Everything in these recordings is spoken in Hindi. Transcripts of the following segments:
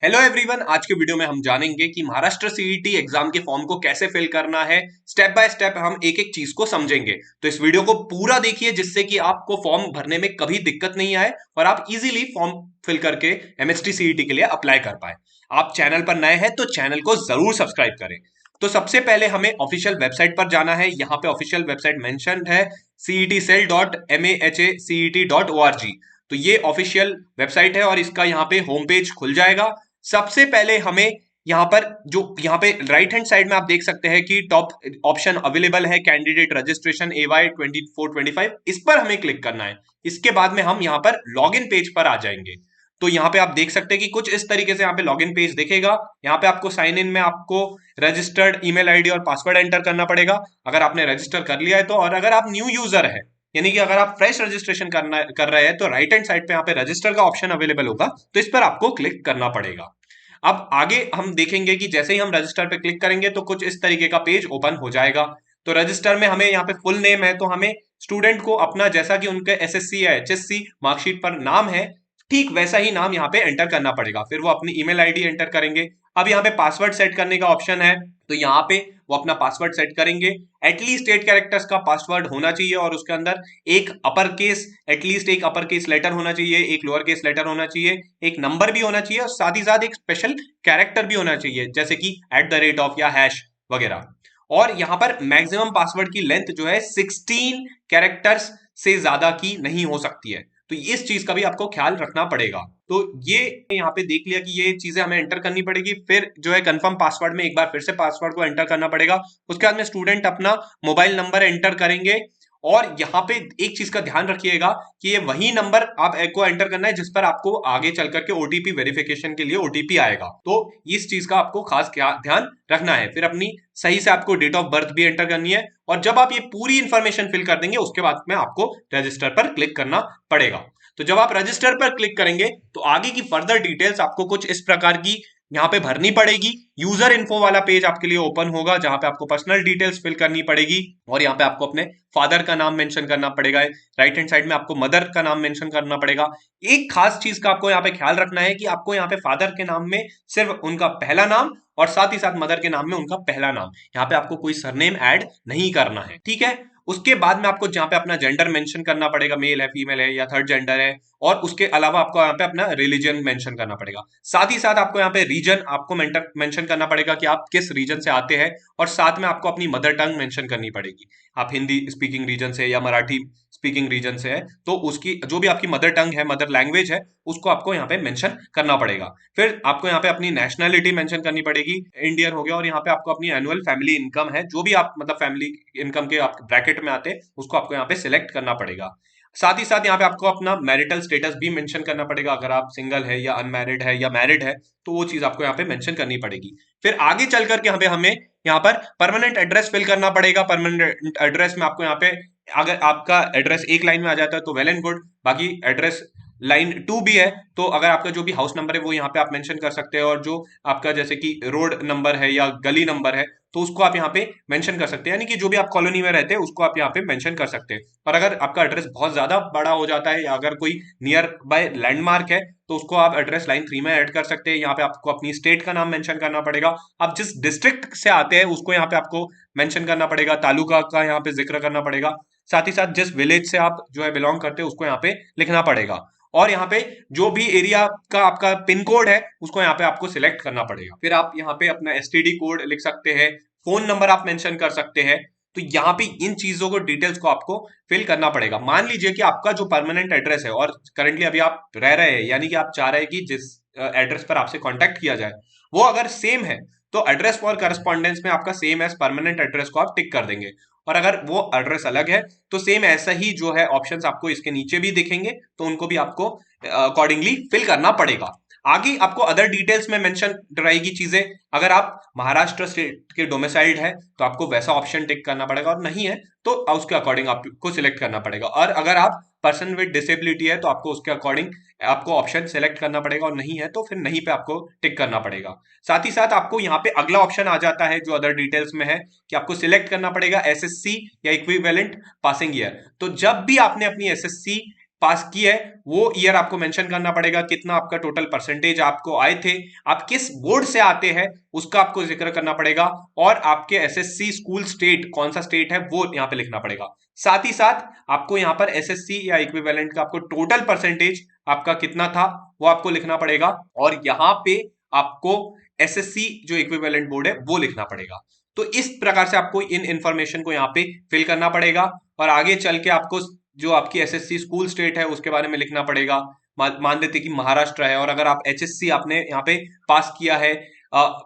हेलो एवरीवन, आज के वीडियो में हम जानेंगे कि महाराष्ट्र सीईटी एग्जाम के फॉर्म को कैसे फिल करना है। स्टेप बाय स्टेप हम एक एक चीज को समझेंगे। तो इस वीडियो को पूरा देखिए जिससे कि आपको फॉर्म भरने में कभी दिक्कत नहीं आए और आप इजीली फॉर्म फिल करके एमएसटी सीईटी के लिए अप्लाई कर पाए। आप चैनल पर नए हैं तो चैनल को जरूर सब्सक्राइब करें। तो सबसे पहले हमें ऑफिशियल वेबसाइट पर जाना है। यहाँ पे ऑफिशियल वेबसाइट मेंशन है cetcell.mahcet.org। तो ये ऑफिशियल वेबसाइट है और इसका यहाँ पे होम पेज खुल जाएगा। सबसे पहले हमें यहाँ पर जो यहाँ पे राइट हैंड साइड में आप देख सकते हैं कि टॉप ऑप्शन अवेलेबल है कैंडिडेट रजिस्ट्रेशन AY 2425। इस पर हमें क्लिक करना है। इसके बाद में हम यहाँ पर लॉगिन पेज पर आ जाएंगे। तो यहाँ पे आप देख सकते हैं कि कुछ इस तरीके से यहाँ पे लॉगिन पेज दिखेगा। यहाँ पे आपको साइन इन में आपको रजिस्टर्ड ईमेल आईडी और पासवर्ड एंटर करना पड़ेगा अगर आपने रजिस्टर कर लिया है तो। और अगर आप न्यू यूजर है यानी कि अगर आप फ्रेश रजिस्ट्रेशन कर रहे हैं तो राइट हैंड साइड पे यहाँ पे रजिस्टर का ऑप्शन अवेलेबल होगा, तो इस पर आपको क्लिक करना पड़ेगा। अब आगे हम देखेंगे कि जैसे ही हम रजिस्टर पे क्लिक करेंगे तो कुछ इस तरीके का पेज ओपन हो जाएगा। तो रजिस्टर में हमें यहाँ पे फुल नेम है तो हमें स्टूडेंट को अपना जैसा कि उनके एसएससी या एचएससी मार्कशीट पर नाम है ठीक वैसा ही नाम यहाँ पे एंटर करना पड़ेगा। फिर वो अपनी ईमेल आईडी एंटर करेंगे। अब यहाँ पे पासवर्ड सेट करने का ऑप्शन है तो यहाँ पे वो अपना पासवर्ड सेट करेंगे। एटलीस्ट 8 कैरेक्टर्स का पासवर्ड होना चाहिए और उसके अंदर एक अपर केस एटलीस्ट एक अपर केस लेटर होना चाहिए, एक लोअर केस लेटर होना चाहिए, एक नंबर भी होना चाहिए और साथ ही साथ एक स्पेशल कैरेक्टर भी होना चाहिए जैसे कि @ या हैश वगैरह। और यहाँ पर मैक्सिमम पासवर्ड की लेंथ जो है 16 कैरेक्टर्स से ज्यादा की नहीं हो सकती है। तो इस चीज का भी आपको ख्याल रखना पड़ेगा। तो ये यहाँ पे देख लिया कि ये चीजें हमें एंटर करनी पड़ेगी। फिर जो है कंफर्म पासवर्ड में एक बार फिर से पासवर्ड को एंटर करना पड़ेगा। उसके बाद में स्टूडेंट अपना मोबाइल नंबर एंटर करेंगे। और यहाँ पे एक चीज का ध्यान रखिएगा कि ये वही नंबर आप को एंटर करना है जिस पर आपको आगे चल करके ओटीपी वेरिफिकेशन के लिए ओटीपी आएगा। तो इस चीज का आपको खास ध्यान रखना है। फिर अपनी सही से आपको डेट ऑफ बर्थ भी एंटर करनी है। और जब आप ये पूरी इंफॉर्मेशन फिल कर देंगे उसके बाद में आपको रजिस्टर पर क्लिक करना पड़ेगा। तो जब आप रजिस्टर पर क्लिक करेंगे तो आगे की फर्दर डिटेल्स आपको कुछ इस प्रकार की यहाँ पे भरनी पड़ेगी। यूजर इन्फो वाला पेज आपके लिए ओपन होगा जहां पे आपको पर्सनल डिटेल्स फिल करनी पड़ेगी और यहाँ पे आपको अपने फादर का नाम मेंशन करना पड़ेगा। राइट हैंड साइड में आपको मदर का नाम मेंशन करना पड़ेगा। एक खास चीज का आपको यहाँ पे ख्याल रखना है कि आपको यहाँ पे फादर के नाम में सिर्फ उनका पहला नाम और साथ ही साथ मदर के नाम में उनका पहला नाम, यहाँ पे आपको कोई सरनेम ऐड नहीं करना है, ठीक है। उसके बाद में आपको जहाँ पे अपना जेंडर मेंशन करना पड़ेगा, मेल है फीमेल है या थर्ड जेंडर है। और उसके अलावा आपको यहाँ पे अपना रिलीजन मेंशन करना पड़ेगा। साथ ही साथ आपको यहाँ पे रीजन आपको मेंशन करना पड़ेगा कि आप किस रीजन से आते हैं। और साथ में आपको अपनी मदर टंग मेंशन करनी पड़ेगी। आप हिंदी स्पीकिंग रीजन से या मराठी स्पीकिंग रीजन से है तो उसकी जो भी आपकी मदर टंग है, मदर लैंग्वेज है, उसको आपको यहाँ पे मेंशन करना पड़ेगा। फिर आपको यहाँ पे अपनी नेशनैलिटी मेंशन करनी पड़ेगी, इंडियन हो गया। और यहाँ पे आपको अपनी एनुअल फैमिली इनकम है, जो भी आप मतलब फैमिली इनकम के आप ब्रैकेट में आते हैं उसको आपको यहाँ पे सिलेक्ट करना पड़ेगा। साथ ही साथ यहाँ पे आपको अपना मैरिटल स्टेटस भी मेंशन करना पड़ेगा। अगर आप सिंगल है या अनमैरिड है या मैरिड है तो वो चीज आपको यहाँ पे मेंशन करनी पड़ेगी। फिर आगे चल करके यहाँ पे हमें यहाँ पर परमानेंट एड्रेस फिल करना पड़ेगा। परमानेंट एड्रेस में आपको यहाँ पे अगर आपका एड्रेस एक लाइन में आ जाता है तो वेल एंड गुड। बाकी एड्रेस लाइन 2 भी है तो अगर आपका जो भी हाउस नंबर है वो यहाँ पे आप मेंशन कर सकते हैं। और जो आपका जैसे कि रोड नंबर है या गली नंबर है तो उसको आप यहाँ पे मेंशन कर सकते हैं, यानी कि जो भी आप कॉलोनी में रहते हैं उसको आप यहाँ पे मेंशन कर सकते हैं। और अगर आपका एड्रेस बहुत ज्यादा बड़ा हो जाता है या अगर कोई नियर बाय लैंडमार्क है तो उसको आप एड्रेस लाइन 3 में ऐड कर सकते हैं। यहाँ पे आपको अपनी स्टेट का नाम मेंशन करना पड़ेगा। आप जिस डिस्ट्रिक्ट से आते हैं उसको यहाँ पे आपको मेंशन करना पड़ेगा, तालुका का यहाँ पे जिक्र करना पड़ेगा। साथ ही साथ जिस विलेज से आप जो है बिलोंग करते हैं उसको यहाँ पे लिखना पड़ेगा। और यहाँ पे जो भी एरिया का आपका पिन कोड है उसको यहाँ पे आपको सिलेक्ट करना पड़ेगा। फिर आप यहाँ पे अपना एसटीडी कोड लिख सकते हैं, फोन नंबर आप मेंशन कर सकते हैं। तो यहाँ पे इन चीजों को डिटेल्स को आपको फिल करना पड़ेगा। मान लीजिए कि आपका जो परमानेंट एड्रेस है और करंटली अभी आप रह रहे हैं, यानी कि आप चाह रहे हैं कि जिस एड्रेस पर आपसे कांटेक्ट किया जाए वो अगर सेम है तो एड्रेस फॉर करस्पॉन्डेंस में आपका सेम एज परमानेंट एड्रेस को आप टिक कर देंगे। और अगर वो एड्रेस अलग है तो सेम ऐसा ही जो है ऑप्शंस आपको इसके नीचे भी दिखेंगे तो उनको भी आपको अकॉर्डिंगली फिल करना पड़ेगा। आगे आपको अदर डिटेल्स में मेंशन रहेगी चीजें। अगर आप महाराष्ट्र स्टेट के डोमिसाइल्ड है तो आपको वैसा ऑप्शन टिक करना पड़ेगा और नहीं है तो उसके अकॉर्डिंग आपको सिलेक्ट करना पड़ेगा। और अगर आप पर्सन विद डिसेबिलिटी है तो आपको उसके अकॉर्डिंग आपको ऑप्शन सेलेक्ट करना पड़ेगा और नहीं है तो फिर नहीं पे आपको टिक करना पड़ेगा। साथ ही साथ आपको यहाँ पे अगला ऑप्शन आ जाता है जो अदर डिटेल्स में है कि आपको सिलेक्ट करना पड़ेगा एसएससी या इक्विवेलेंट पासिंग ईयर। तो जब भी आपने अपनी एसएससी पास की है वो ईयर आपको मेंशन करना पड़ेगा, कितना आपका टोटल परसेंटेज आपको आए थे, आप किस बोर्ड से आते हैं उसका आपको जिक्र करना पड़ेगा, और आपके एसएससी स्कूल स्टेट कौन सा स्टेट है वो यहाँ पे लिखना पड़ेगा। साथ ही साथ आपको यहाँ पर एसएससी या इक्विवेलेंट का आपको टोटल परसेंटेज आपका कितना था वो आपको लिखना पड़ेगा, और यहाँ पे आपको एसएससी जो इक्विवेलेंट बोर्ड है वो लिखना पड़ेगा। तो इस प्रकार से आपको इन इंफॉर्मेशन को यहाँ पे फिल करना पड़ेगा, और आगे चल के आपको जो आपकी एसएससी स्कूल स्टेट है उसके बारे में लिखना पड़ेगा। मान लेते कि महाराष्ट्र है, और अगर आप एचएससी आपने यहाँ पे पास किया है,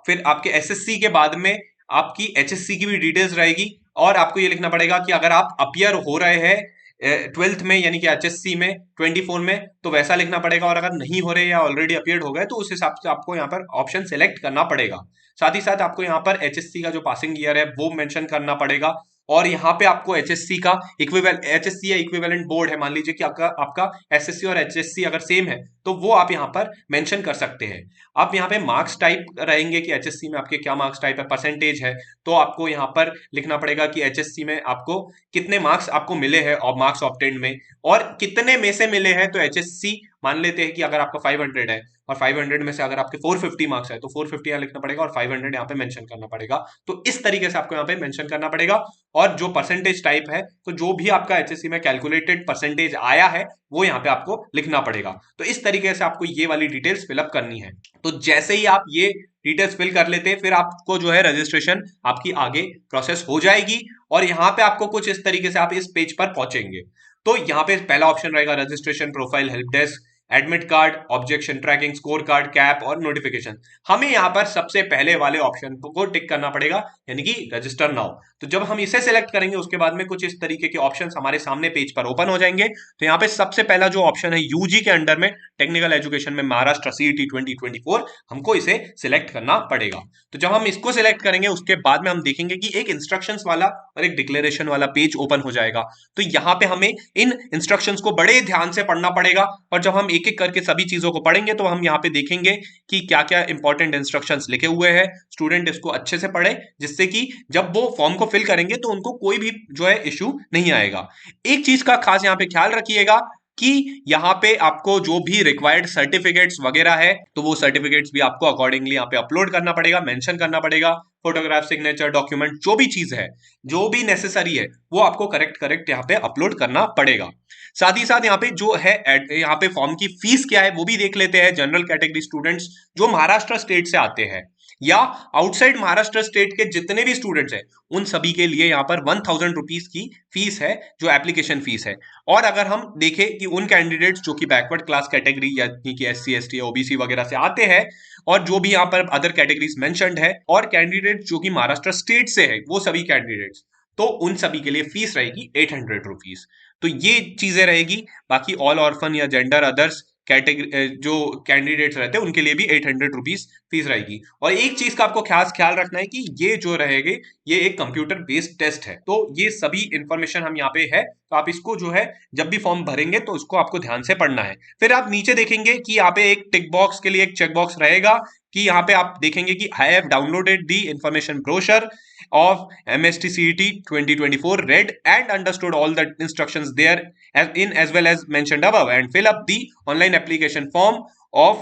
फिर आपके एसएससी के बाद में आपकी एचएससी की भी डिटेल्स रहेगी, और आपको ये लिखना पड़ेगा कि अगर आप अपियर हो रहे हैं 12th में यानी कि एचएससी में 24 में तो वैसा लिखना पड़ेगा, और अगर नहीं हो रहे या ऑलरेडी अपियर्ड हो गए तो उस हिसाब से आपको यहाँ पर ऑप्शन सेलेक्ट करना पड़ेगा। साथ ही साथ आपको यहाँ पर एचएससी का जो पासिंग ईयर है वो मेंशन करना पड़ेगा, और यहाँ पे आपको एचएससी का एचएससी या इक्विवेलेंट बोर्ड है, मान लीजिए कि आपका आपका एसएससी और एचएससी अगर सेम है तो वो आप यहाँ पर मेंशन कर सकते हैं। आप यहाँ पे मार्क्स टाइप रहेंगे कि एचएससी में आपके क्या मार्क्स टाइप है, परसेंटेज है तो आपको यहाँ पर लिखना पड़ेगा कि एचएससी में आपको कितने मार्क्स आपको मिले हैं और मार्क्स ऑब्टेन्ड में, और कितने में से मिले हैं। तो एचएससी मान लेते हैं कि अगर आपका 500 है और 500 में से अगर आपके 450 मार्क्स है तो 450 यहाँ लिखना पड़ेगा और 500 यहाँ पे मेंशन करना पड़ेगा। तो इस तरीके से आपको यहाँ पे मेंशन करना पड़ेगा, और जो परसेंटेज टाइप है तो जो भी आपका एचएससी में कैलकुलेटेड परसेंटेज आया है वो यहाँ पे आपको लिखना पड़ेगा। तो इस तरीके से आपको ये वाली डिटेल्स फिलअप करनी है। तो जैसे ही आप ये डिटेल्स फिल कर लेते हैं फिर आपको जो है रजिस्ट्रेशन आपकी आगे प्रोसेस हो जाएगी, और यहाँ पे आपको कुछ इस तरीके से आप इस पेज पर पहुंचेंगे। तो यहाँ पे पहला ऑप्शन रहेगा registration, profile, help desk, admit card, objection tracking, score card, cap और नोटिफिकेशन। हमें यहाँ पर सबसे पहले वाले ऑप्शन को टिक करना पड़ेगा, यानी कि रजिस्टर नाउ। तो जब हम इसे सिलेक्ट करेंगे उसके बाद में कुछ इस तरीके के ऑप्शंस हमारे सामने पेज पर ओपन हो जाएंगे। तो यहाँ पे सबसे पहला जो ऑप्शन है यूजी के अंडर में टेक्निकल एजुकेशन में महाराष्ट्र सीईटी 2024, हमको इसे सिलेक्ट करना पड़ेगा। तो जब हम इसको सिलेक्ट करेंगे उसके बाद में हम देखेंगे कि एक इंस्ट्रक्शंस वाला और एक डिक्लेरेशन वाला पेज ओपन हो जाएगा। तो यहाँ पे हमें इन इंस्ट्रक्शंस को बड़े ध्यान से पढ़ना पड़ेगा, और जब हम एक एक करके सभी चीजों को पढ़ेंगे तो हम यहाँ पे देखेंगे कि क्या क्या इंपॉर्टेंट इंस्ट्रक्शंस लिखे हुए हैं। स्टूडेंट इसको अच्छे से पढ़े जिससे कि जब वो फॉर्म को फिल करेंगे तो उनको कोई भी जो है इश्यू नहीं आएगा। एक चीज का खास यहाँ पे ख्याल रखिएगा कि यहाँ पे आपको जो भी रिक्वायर्ड सर्टिफिकेट्स वगैरह है तो वो सर्टिफिकेट्स भी आपको अकॉर्डिंगली यहाँ पे अपलोड करना पड़ेगा, मेंशन करना पड़ेगा। फोटोग्राफ, सिग्नेचर, डॉक्यूमेंट जो भी चीज है, जो भी नेसेसरी है वो आपको करेक्ट करेक्ट यहाँ पे अपलोड करना पड़ेगा। साथ ही साथ यहाँ पे जो है यहाँ पे फॉर्म की फीस क्या है वो भी देख लेते हैं। जनरल कैटेगरी स्टूडेंट्स जो महाराष्ट्र स्टेट से आते हैं या आउटसाइड महाराष्ट्र स्टेट के जितने भी स्टूडेंट्स हैं उन सभी के लिए यहाँ पर 1000 रुपीज की फीस है जो एप्लीकेशन फीस है। और अगर हम देखें कि उन कैंडिडेट्स जो कि बैकवर्ड क्लास कैटेगरी यानी कि एससी, एसटी, ओबीसी वगैरह से आते हैं, और जो भी यहाँ पर अदर कैटेगरीज मेंशन्ड है, और कैंडिडेट जो कि महाराष्ट्र स्टेट से है वो सभी कैंडिडेट्स, तो उन सभी के लिए फीस रहेगी 800 रुपीज। तो ये चीजें रहेगी। बाकी ऑल ऑर्फन या जेंडर अदर्स कैटेगरी जो कैंडिडेट्स रहते हैं उनके लिए भी 800 रुपीज फीस रहेगी। और एक चीज का आपको खास ख्याल रखना है कि ये जो रहेंगे ये एक कंप्यूटर बेस्ड टेस्ट है, तो ये सभी इंफॉर्मेशन हम यहाँ पे है, तो आप इसको जो है जब भी फॉर्म भरेंगे तो उसको आपको ध्यान से पढ़ना है। फिर आप नीचे देखेंगे कि यहाँ पे एक टिक बॉक्स के लिए एक चेक बॉक्स रहेगा कि यहाँ पे आप देखेंगे कि I have downloaded the information brochure of MSTCET 2024, read and understood all the instructions there as well as mentioned above, and fill up the online application form of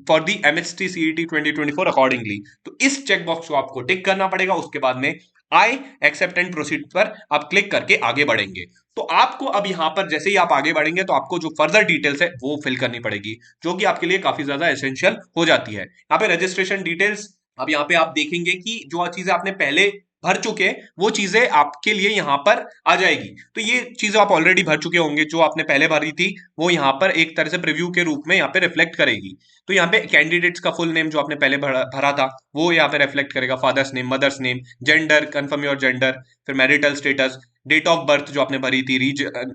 for the MSTCET 2024 accordingly। तो इस चेक बॉक्स को आपको टिक करना पड़ेगा। उसके बाद में आई एक्सेप्ट एंड प्रोसीड पर आप क्लिक करके आगे बढ़ेंगे। तो आपको अब यहाँ पर जैसे ही आप आगे बढ़ेंगे तो आपको जो फर्दर डिटेल्स है वो फिल करनी पड़ेगी, जो कि आपके लिए काफी ज्यादा एसेंशियल हो जाती है। यहाँ पे रजिस्ट्रेशन डिटेल्स, अब यहाँ पे आप देखेंगे कि जो चीजें आपने पहले भर चुके वो चीजें आपके लिए यहाँ पर आ जाएगी। तो ये चीजें आप ऑलरेडी भर चुके होंगे, जो आपने पहले भरी थी वो यहाँ पर एक तरह से प्रीव्यू के रूप में यहाँ पे रिफ्लेक्ट करेगी। तो यहाँ पे कैंडिडेट्स का फुल नेम जो आपने पहले भरा था वो यहाँ पे रिफ्लेक्ट करेगा, father's name, mother's name, gender, confirm your gender, फिर marital status, date of birth जो आपने भरी थी,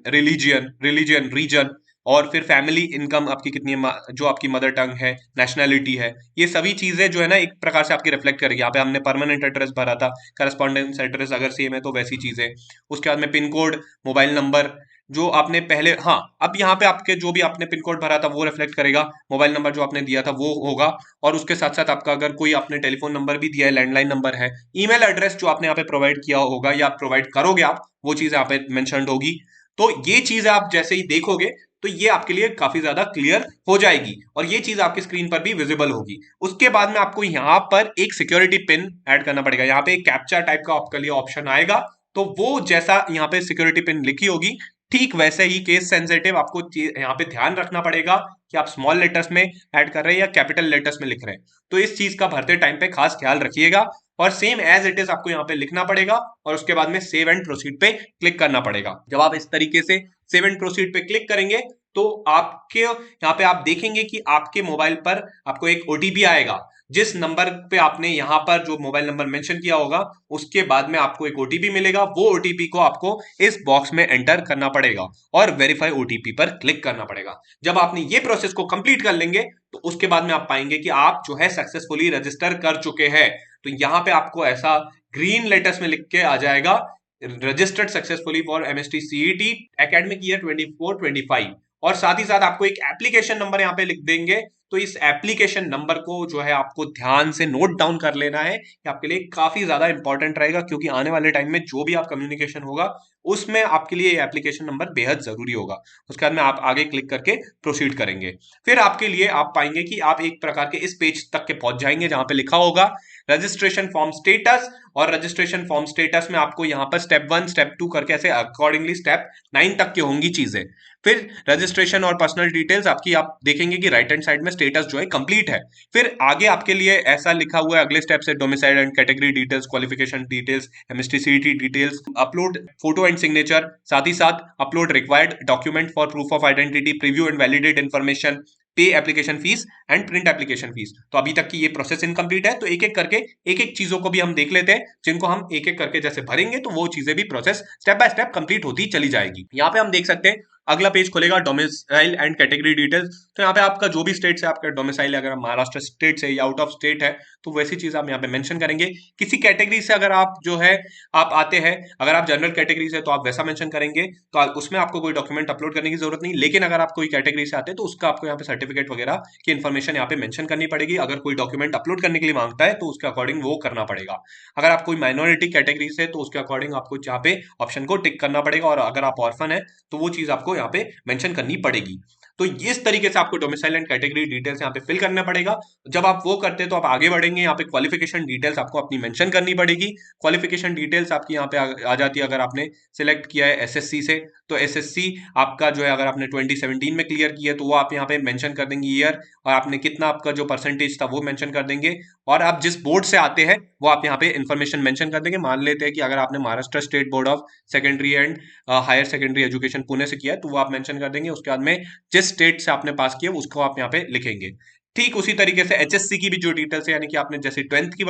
रिलीजन रीजन, और फिर फैमिली इनकम आपकी कितनी है, जो आपकी मदर टंग है, नेशनैलिटी है, ये सभी चीजें जो है ना एक प्रकार से आपकी रिफ्लेक्ट करेगी। यहाँ पे हमने परमानेंट एड्रेस भरा था, करस्पॉन्डेंस एड्रेस अगर सेम है तो वैसी चीजें। उसके बाद में पिन कोड, मोबाइल नंबर जो आपने पहले, हाँ अब यहाँ पे आपके जो भी आपने पिन कोड भरा था वो रिफ्लेक्ट करेगा, मोबाइल नंबर जो आपने दिया था वो होगा, और उसके साथ साथ आपका अगर कोई आपने टेलीफोन नंबर भी दिया है, लैंडलाइन नंबर है, ईमेल एड्रेस जो आपने यहाँ पे प्रोवाइड किया होगा या प्रोवाइड करोगे आप, वो चीज यहाँ पे मेंशन्ड होगी। तो ये चीज आप जैसे ही देखोगे तो ये आपके लिए काफी ज्यादा क्लियर हो जाएगी और ये चीज आपकी स्क्रीन पर भी विजिबल होगी। उसके बाद में आपको यहाँ पर एक सिक्योरिटी पिन ऐड करना पड़ेगा। यहाँ पे एक कैप्चा टाइप का आपके लिए ऑप्शन आएगा, तो वो जैसा यहाँ पे सिक्योरिटी पिन लिखी होगी ठीक वैसे ही केस सेंसिटिव आपको यहाँ पे ध्यान रखना पड़ेगा कि आप स्मॉल लेटर्स में ऐड कर रहे हैं या कैपिटल लेटर्स में लिख रहे हैं। तो इस चीज का भरते टाइम पे खास ख्याल रखिएगा और सेम एज इट इज आपको यहाँ पे लिखना पड़ेगा और उसके बाद में सेव एंड प्रोसीड पे क्लिक करना पड़ेगा। जब आप इस तरीके से सेव एंड प्रोसीड पे क्लिक करेंगे तो आपके यहाँ पे आप देखेंगे कि आपके मोबाइल पर आपको एक ओटीपी आएगा। जिस नंबर पे आपने यहाँ पर जो मोबाइल नंबर मेंशन किया होगा उसके बाद में आपको एक ओटीपी मिलेगा। वो ओटीपी को आपको इस बॉक्स में एंटर करना पड़ेगा और वेरीफाई ओटीपी पर क्लिक करना पड़ेगा। जब आपने ये प्रोसेस को कंप्लीट कर लेंगे तो उसके बाद में आप पाएंगे कि आप जो है सक्सेसफुली रजिस्टर कर चुके हैं। तो यहाँ पे आपको ऐसा ग्रीन लेटर्स में लिख के आ जाएगा, registered successfully for MST CET academic year 24-25। और साथ ही साथ आपको एक एप्लीकेशन नंबर यहाँ पे लिख देंगे। तो इस एप्लीकेशन नंबर को जो है आपको ध्यान से नोट डाउन कर लेना है, ये आपके लिए काफी ज्यादा इंपॉर्टेंट रहेगा क्योंकि आने वाले टाइम में जो भी आप कम्युनिकेशन होगा उसमें आपके लिए एप्लीकेशन नंबर बेहद जरूरी होगा। उसके बाद में आप आगे क्लिक करके प्रोसीड करेंगे। फिर आपके लिए आप पाएंगे कि आप एक प्रकार के इस पेज तक के पहुंच जाएंगे जहां पे लिखा होगा रजिस्ट्रेशन फॉर्म स्टेटस। और रजिस्ट्रेशन फॉर्म स्टेटस में आपको यहाँ पर स्टेप 1 स्टेप 2 करके ऐसे अकॉर्डिंगली स्टेप 9 तक की होंगी चीजें। फिर रजिस्ट्रेशन और पर्सनल डिटेल्स आपकी आप देखेंगे कि राइट हैंड साइड में स्टेटस जो है कंप्लीट है। फिर आगे आपके लिए ऐसा लिखा हुआ है अगले स्टेप से domicile and category details, qualification details, MST CET details, upload photo and signature, साथ ही साथ upload required document for proof of identity, preview and validate information, pay application fees and print application fees. तो अभी तक की ये प्रोसेस इनकम्प्लीट है, तो एक एक करके एक एक चीजों को भी हम देख लेते हैं जिनको हम एक एक करके जैसे भरेंगे तो वो चीजें भी process step by step complete होती चली जाएगी। यहाँ पे हम देख सकते हैं अगला पेज खुलेगा डोमिसाइल एंड कैटेगरी डिटेल्स। तो यहाँ पे आपका जो भी स्टेट से आपका डोमिसाइल, अगर महाराष्ट्र स्टेट से या आउट ऑफ स्टेट है तो वैसी चीज आप यहाँ पे मेंशन करेंगे। किसी कैटेगरी से अगर आप जो है आप आते हैं, अगर आप जनरल कैटेगरी से तो आप वैसा मेंशन करेंगे, तो उसमें आपको कोई डॉक्यूमेंट अपलोड करने की जरूरत नहीं। लेकिन अगर आप कोई कैटेगरी से आते हैं तो उसका आपको यहाँ पे सर्टिफिकेट वगैरह की इन्फॉर्मेशन यहाँ पे मेंशन करनी पड़ेगी। अगर कोई डॉक्यूमेंट अपलोड करने के लिए मांगता है तो उसके अकॉर्डिंग वो करना पड़ेगा। अगर आप कोई माइनॉरिटी कैटेगरी से तो उसके अकॉर्डिंग आपको यहाँ पे ऑप्शन को टिक करना पड़ेगा। और अगर आप ऑर्फन है तो वो चीज आपको यहाँ पे मेंशन करनी पड़ेगी। तो इस तरीके से आपको डोमिसाइल एंड कैटेगरी डिटेल्स यहाँ पे फिल करना पड़ेगा। जब आप वो करते हैं तो आप आगे बढ़ेंगे। यहाँ पे क्वालिफिकेशन डिटेल्स आपको अपनी मेंशन करनी पड़ेगी। क्वालिफिकेशन डिटेल्स आपकी यहाँ पे आ जाती है। अगर आपने सिलेक्ट किया है एसएससी से तो एसएससी आपका जो है अगर आपने 2017 में क्लियर किया है तो वो आप यहाँ पे मेंशन कर देंगे ईयर, और आपने कितना आपका जो परसेंटेज था वो मेंशन कर देंगे। और आप जिस बोर्ड से आते हैं वो आप यहाँ पे इन्फॉर्मेशन मेंशन कर देंगे। मान लेते हैं कि अगर आपने Maharashtra state board of secondary and higher secondary education Pune से किया है तो वो आप मेंशन कर देंगे। उसके बाद में जिस स्टेट से आपने पास किया उसको आप यहाँ पे लिखेंगे। ठीक उसी तरीके से एचएससी की भी जो डिटेल्स है, यानी कि आपने जैसे 12th की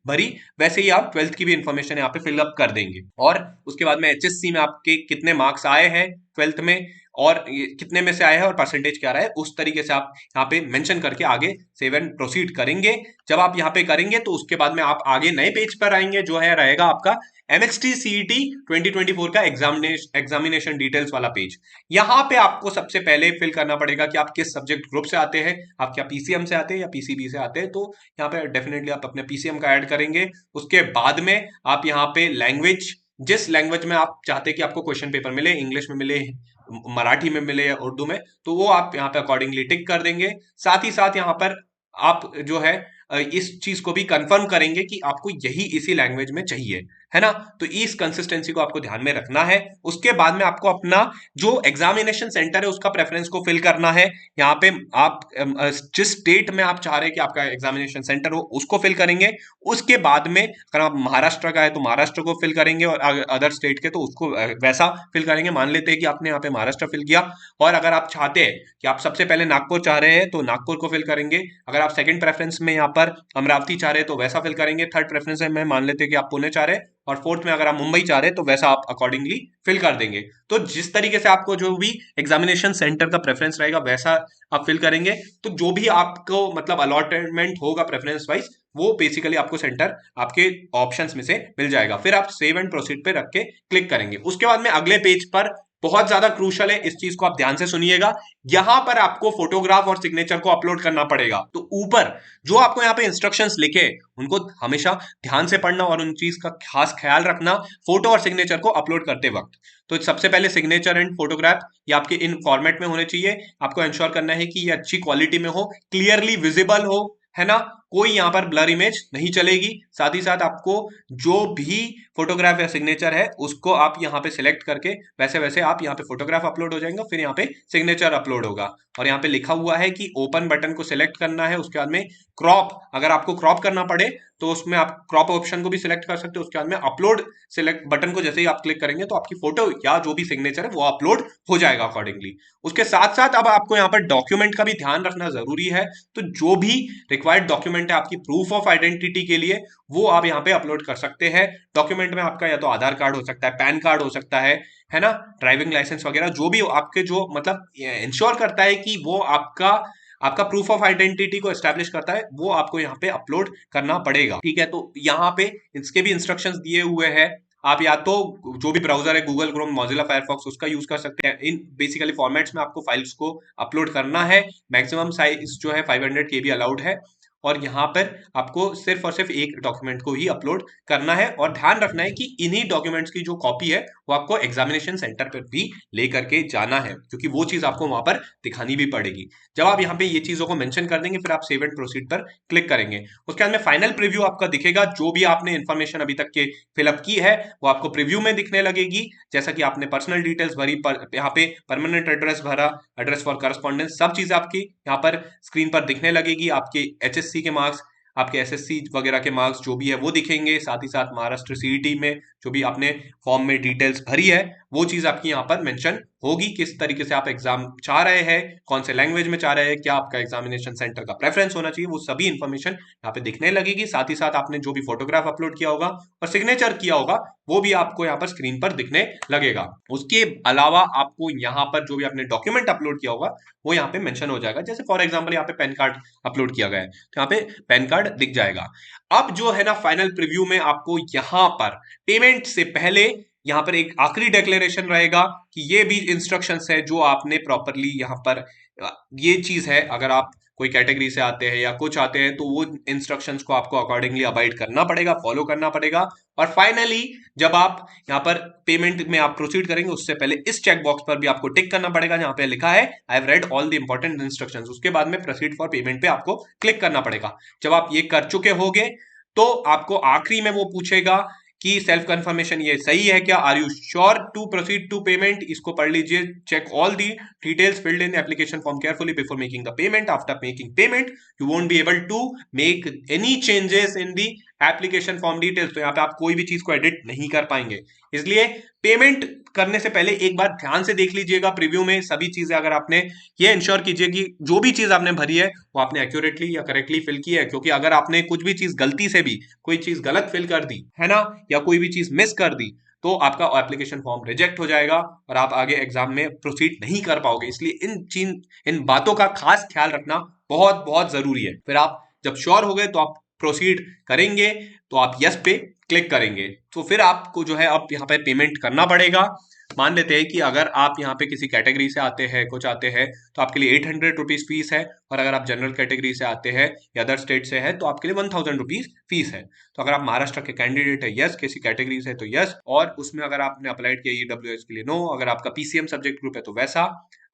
भरी वैसे ही आप 12th की भी इंफॉर्मेशन यहाँ पे फिलअप कर देंगे। और उसके बाद में एचएससी में आपके कितने मार्क्स आए हैं 12th में और कितने में से आए हैं और परसेंटेज क्या रहा है उस तरीके से आप यहाँ पे मेंशन करके आगे सेव एंड प्रोसीड करेंगे। जब आप यहाँ पे करेंगे तो उसके बाद में आप आगे नए पेज पर आएंगे जो है रहेगा आपका एमएसटी सीईटी 2024 का एग्जामिनेशन डिटेल्स वाला पेज। यहाँ पे आपको सबसे पहले फिल करना पड़ेगा कि आप किस सब्जेक्ट ग्रुप से आते हैं। आप क्या पीसीएम से आते हैं या पीसीबी से आते हैं, तो यहाँ पे डेफिनेटली आप अपने पीसीएम का ऐड करेंगे। उसके बाद में आप यहाँ पे लैंग्वेज, जिस लैंग्वेज में आप चाहते हैं कि आपको क्वेश्चन पेपर मिले, इंग्लिश में मिले, मराठी में मिले या उर्दू में, तो वो आप यहाँ पे अकॉर्डिंगली टिक कर देंगे। साथ ही साथ यहाँ पर आप जो है इस चीज को भी कंफर्म करेंगे कि आपको यही इसी लैंग्वेज में चाहिए, है ना। तो इस कंसिस्टेंसी को आपको ध्यान में रखना है। उसके बाद में आपको अपना जो एग्जामिनेशन सेंटर है उसका प्रेफरेंस को फिल करना है। यहाँ पे आप जिस स्टेट में आप चाह रहे हैं कि आपका एग्जामिनेशन सेंटर हो उसको फिल करेंगे। उसके बाद में अगर आप महाराष्ट्र का है तो महाराष्ट्र को फिल करेंगे और अदर स्टेट के तो उसको वैसा फिल करेंगे। मान लेते हैं कि आपने यहाँ पे महाराष्ट्र फिल किया और अगर आप चाहते हैं कि आप सबसे पहले नागपुर चाह रहे हैं तो नागपुर को फिल करेंगे। अगर आप सेकंड प्रेफरेंस में यहाँ पर अमरावती चाह रहे हैं तो वैसा फिल करेंगे। थर्ड प्रेफरेंस में मान लेते हैं कि आप पुणे चाह रहे हैं और फोर्थ में अगर आप मुंबई चाह रहे हैं तो वैसा आप अकॉर्डिंगली फिल कर देंगे। तो जिस तरीके से आपको जो भी एग्जामिनेशन सेंटर का प्रेफरेंस रहेगा वैसा आप फिल करेंगे। तो जो भी आपको मतलब अलॉटमेंट होगा प्रेफरेंस वाइज वो बेसिकली आपको सेंटर आपके ऑप्शंस में से मिल जाएगा। फिर आप सेव एंड प्रोसीड पे रख के क्लिक करेंगे। उसके बाद में अगले पेज पर बहुत ज्यादा क्रूशल है, इस चीज को आप ध्यान से सुनिएगा। यहां पर आपको फोटोग्राफ और सिग्नेचर को अपलोड करना पड़ेगा। तो ऊपर जो आपको यहाँ पे इंस्ट्रक्शंस लिखे उनको हमेशा ध्यान से पढ़ना और उन चीज का खास ख्याल रखना फोटो और सिग्नेचर को अपलोड करते वक्त। तो सबसे पहले सिग्नेचर एंड फोटोग्राफ ये आपके इन फॉर्मेट में होने चाहिए। आपको इंश्योर करना है कि ये अच्छी क्वालिटी में हो, क्लियरली विजिबल हो, है ना, कोई यहाँ पर ब्लर इमेज नहीं चलेगी। साथ ही साथ आपको जो भी फोटोग्राफ या सिग्नेचर है उसको आप यहाँ पे सिलेक्ट करके वैसे वैसे आप यहाँ पे फोटोग्राफ अपलोड हो जाएंगे, फिर यहाँ पे सिग्नेचर अपलोड होगा। और यहाँ पे लिखा हुआ है कि ओपन बटन को सिलेक्ट करना है, उसके बाद में क्रॉप, अगर आपको क्रॉप करना पड़े तो उसमें आप क्रॉप ऑप्शन को भी सिलेक्ट कर सकते हो। उसके बाद में अपलोड सिलेक्ट बटन को जैसे ही आप क्लिक करेंगे तो आपकी फोटो या जो भी सिग्नेचर है वो अपलोड हो जाएगा अकॉर्डिंगली। उसके साथ साथ अब आपको यहाँ पर डॉक्यूमेंट का भी ध्यान रखना जरूरी है। तो जो भी रिक्वायर्ड डॉक्यूमेंट है आपकी प्रूफ ऑफ आइडेंटिटी के लिए वो आप यहाँ पे अपलोड कर सकते हैं। डॉक्यूमेंट में आपका या तो आधार कार्ड हो सकता है, पैन कार्ड हो सकता है ना, ड्राइविंग लाइसेंस वगैरह, जो भी आपके जो मतलब इंश्योर करता है कि वो आपका आपका प्रूफ ऑफ आइडेंटिटी को एस्टैब्लिश करता है, वो आपको यहाँ पे अपलोड करना पड़ेगा। ठीक है, तो यहाँ पे इसके भी इंस्ट्रक्शंस दिए हुए हैं। आप या तो जो भी ब्राउजर है गूगल क्रोम, मोजिला फायरफॉक्स, उसका यूज कर सकते हैं। इन बेसिकली फॉर्मेट्स में आपको फाइल्स को अपलोड करना है। मैक्सिमम साइज जो है 500 KB अलाउड है। और यहाँ पर आपको सिर्फ और सिर्फ एक डॉक्यूमेंट को ही अपलोड करना है। और ध्यान रखना है कि इन्हीं डॉक्यूमेंट्स की जो कॉपी है वो आपको एग्जामिनेशन सेंटर पर भी लेकर के जाना है, क्योंकि वो चीज आपको वहां पर दिखानी भी पड़ेगी। जब आप यहाँ पे ये चीजों को मेंशन कर देंगे फिर आप सेव एंड प्रोसीड पर क्लिक करेंगे। उसके बाद में फाइनल प्रीव्यू आपका दिखेगा। जो भी आपने इन्फॉर्मेशन अभी तक के फिलअप की है वो आपको प्रीव्यू में दिखने लगेगी। जैसा कि आपने पर्सनल डिटेल्स भरी, यहाँ पे परमानेंट एड्रेस भरा, एड्रेस फॉर करस्पॉन्डेंस, सब चीजें आपकी यहाँ पर स्क्रीन पर दिखने लगेगी। आपके एचएससी के मार्क्स, आपके एसएससी वगैरह के मार्क्स जो भी है वो दिखेंगे। साथ ही साथ महाराष्ट्र सीईटी में जो भी आपने फॉर्म में डिटेल्स भरी है वो चीज आपकी यहाँ पर मेंशन होगी। किस तरीके से आप एग्जाम चाह रहे हैं, कौन से लैंग्वेज में चाह रहे हैं, क्या आपका एग्जामिनेशन सेंटर का प्रेफरेंस होना चाहिए, वो सभी इंफॉर्मेशन यहाँ पे दिखने लगेगी। साथ ही साथ आपने जो भी फोटोग्राफ अपलोड किया होगा और सिग्नेचर किया होगा वो भी आपको यहाँ पर स्क्रीन पर दिखने लगेगा। उसके अलावा आपको यहाँ पर जो भी आपने डॉक्यूमेंट अपलोड किया होगा वो यहाँ पे मेंशन हो जाएगा। जैसे फॉर एग्जांपल यहाँ पे पैन कार्ड अपलोड किया गया है तो यहाँ पे पैन कार्ड दिख जाएगा। अब जो है ना फाइनल प्रीव्यू में आपको यहाँ पर पेमेंट से पहले यहाँ पर एक आखिरी डिक्लेरेशन रहेगा कि ये भी इंस्ट्रक्शंस है जो आपने प्रॉपरली यहाँ पर ये चीज है, अगर आप कोई कैटेगरी से आते हैं या कुछ आते हैं तो वो इंस्ट्रक्शंस को आपको अकॉर्डिंगली अवॉइड करना पड़ेगा, फॉलो करना पड़ेगा। और फाइनली जब आप यहाँ पर पेमेंट में आप प्रोसीड करेंगे उससे पहले इस चेक बॉक्स पर भी आपको टिक करना पड़ेगा जहां पे लिखा है I have read all the important instructions. उसके बाद में प्रोसीड फॉर पेमेंट पे आपको क्लिक करना पड़ेगा। जब आप ये कर चुके होगे तो आपको आखिरी में वो पूछेगा कि सेल्फ कंफर्मेशन ये सही है क्या, are you sure to proceed to payment. इसको पढ़ लीजिए, check all the details filled in application form carefully before making the payment. After making payment you won't be able to make any changes in the application form details. तो यहाँ पे आप कोई भी चीज को एडिट नहीं कर पाएंगे। इसलिए पेमेंट करने से पहले एक बार ध्यान से देख लीजिएगा प्रीव्यू में सभी चीजें। अगर आपने ये इंश्योर कीजिए कि जो भी चीज आपने भरी है वो आपने एक्यूरेटली या करेक्टली फिल की है, क्योंकि अगर आपने कुछ भी चीज गलती से भी कोई चीज गलत फिल कर दी है ना, या कोई भी चीज मिस कर दी तो आपका एप्लीकेशन फॉर्म रिजेक्ट हो जाएगा और आप आगे एग्जाम में प्रोसीड नहीं कर पाओगे। इसलिए इन बातों का खास ख्याल रखना बहुत बहुत जरूरी है। फिर आप जब श्योर हो गए तो आप प्रोसीड करेंगे, तो आप यस पे क्लिक करेंगे। तो फिर आपको जो है अब यहाँ पे पेमेंट करना पड़ेगा। मान लेते हैं कि अगर आप यहाँ पे किसी कैटेगरी से आते हैं, कुछ आते हैं, तो आपके लिए 800 रुपीज फीस है। और अगर आप जनरल कैटेगरी से आते हैं या अदर स्टेट से है तो आपके लिए 1000 रुपीज फीस है। तो अगर आप महाराष्ट्र के कैंडिडेट है यस, किसी कैटेगरी से है तो यस, और उसमें अगर आपने अप्लाइड किया ईडब्ल्यूएस के लिए नो, अगर आपका पीसीएम सब्जेक्ट ग्रुप है तो वैसा,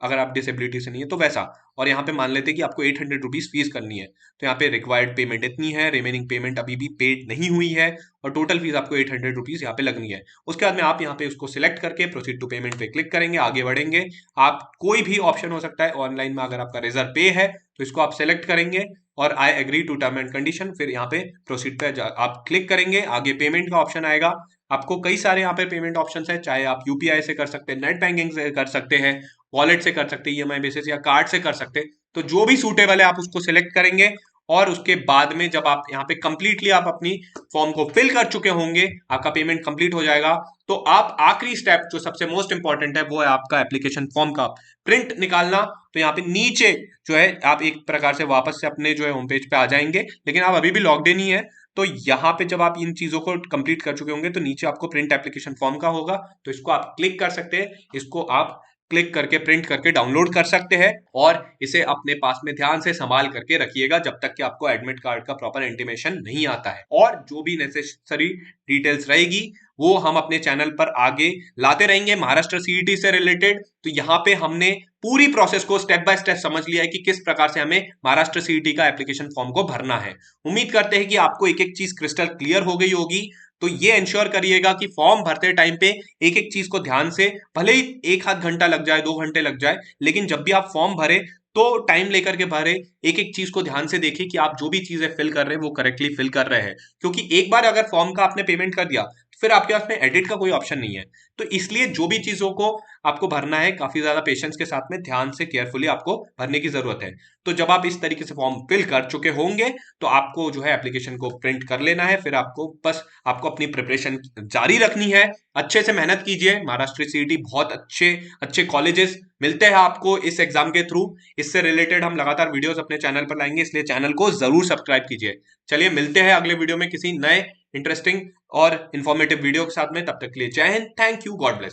अगर आप डिसेबिलिटी से नहीं है तो वैसा। और यहाँ पे मान लेते हैं कि आपको 800 रुपीज फीस करनी है, तो यहाँ पे रिक्वायर्ड पेमेंट इतनी है, रिमेनिंग पेमेंट अभी भी पेड नहीं हुई है और टोटल फीस आपको 800 रुपीज यहाँ पे लगनी है। उसके बाद में आप यहाँ पे उसको सिलेक्ट करके प्रोसीड टू पेमेंट पे क्लिक करेंगे, आगे बढ़ेंगे। आप कोई भी ऑप्शन हो सकता है ऑनलाइन में, अगर आपका रिजर्व पे है तो इसको आप सेलेक्ट करेंगे और I agree to term and condition, फिर यहाँ पे प्रोसीड पे आप क्लिक करेंगे। आगे पेमेंट का ऑप्शन आएगा। आपको कई सारे यहाँ पे पेमेंट ऑप्शंस है, चाहे आप यूपीआई से कर सकते हैं, नेट बैंकिंग से कर सकते हैं, वॉलेट से कर सकते हैं, ईएमआई बेसिस या कार्ड से कर सकते हैं। तो जो भी सूटेबल है आप उसको सिलेक्ट करेंगे। और उसके बाद में जब आप यहाँ पे कंप्लीटली आप अपनी फॉर्म को फिल कर चुके होंगे, आपका पेमेंट कंप्लीट हो जाएगा, तो आप आखिरी स्टेप जो सबसे मोस्ट इंपॉर्टेंट है वो है आपका एप्लीकेशन फॉर्म का प्रिंट निकालना। तो यहाँ पे नीचे जो है आप एक प्रकार से वापस से अपने जो है होम पेज पे आ जाएंगे, लेकिन आप अभी भी लॉग्ड इन ही है तो यहाँ पे जब आप इन चीजों को कंप्लीट कर चुके होंगे तो नीचे आपको प्रिंट एप्लीकेशन फॉर्म का होगा, तो इसको आप क्लिक कर सकते हैं, इसको आप क्लिक करके प्रिंट करके डाउनलोड कर सकते हैं और इसे अपने पास में ध्यान से संभाल करके रखिएगा जब तक कि आपको एडमिट कार्ड का प्रॉपर इंटीमेशन नहीं आता है। और जो भी नेसेसरी डिटेल्स रहेगी वो हम अपने चैनल पर आगे लाते रहेंगे महाराष्ट्र सीईटी से रिलेटेड। तो यहाँ पे हमने पूरी प्रोसेस को स्टेप बाय स्टेप समझ लिया है कि किस प्रकार से हमें महाराष्ट्र सीईटी का एप्लीकेशन फॉर्म को भरना है। उम्मीद करते हैं कि आपको एक एक चीज क्रिस्टल क्लियर हो गई होगी। तो ये इंश्योर करिएगा कि फॉर्म भरते टाइम पे एक एक चीज को ध्यान से, भले ही एक आध घंटा लग जाए 2 घंटे लग जाए, लेकिन जब भी आप फॉर्म भरे तो टाइम लेकर के भरे, एक एक चीज को ध्यान से देखिए कि आप जो भी चीजें फिल कर रहे हैं वो करेक्टली फिल कर रहे हैं। क्योंकि एक बार अगर फॉर्म का आपने पेमेंट कर दिया फिर आपके पास में एडिट का कोई ऑप्शन नहीं है। तो इसलिए जो भी चीजों को आपको भरना है काफी ज्यादा पेशेंस के साथ में ध्यान से केयरफुली आपको भरने की जरूरत है। तो जब आप इस तरीके से फॉर्म फिल कर चुके होंगे तो आपको जो है एप्लीकेशन को प्रिंट कर लेना है, फिर आपको अपनी प्रिपरेशन जारी रखनी है। अच्छे से मेहनत कीजिए, महाराष्ट्र सीईटी बहुत अच्छे अच्छे कॉलेजेस मिलते हैं आपको इस एग्जाम के थ्रू। इससे रिलेटेड हम लगातार वीडियोस अपने चैनल पर लाएंगे, इसलिए चैनल को जरूर सब्सक्राइब कीजिए। चलिए मिलते हैं अगले वीडियो में किसी नए इंटरेस्टिंग और इंफॉर्मेटिव वीडियो के साथ में, तब तक के लिए जय Hind, thank you, God bless.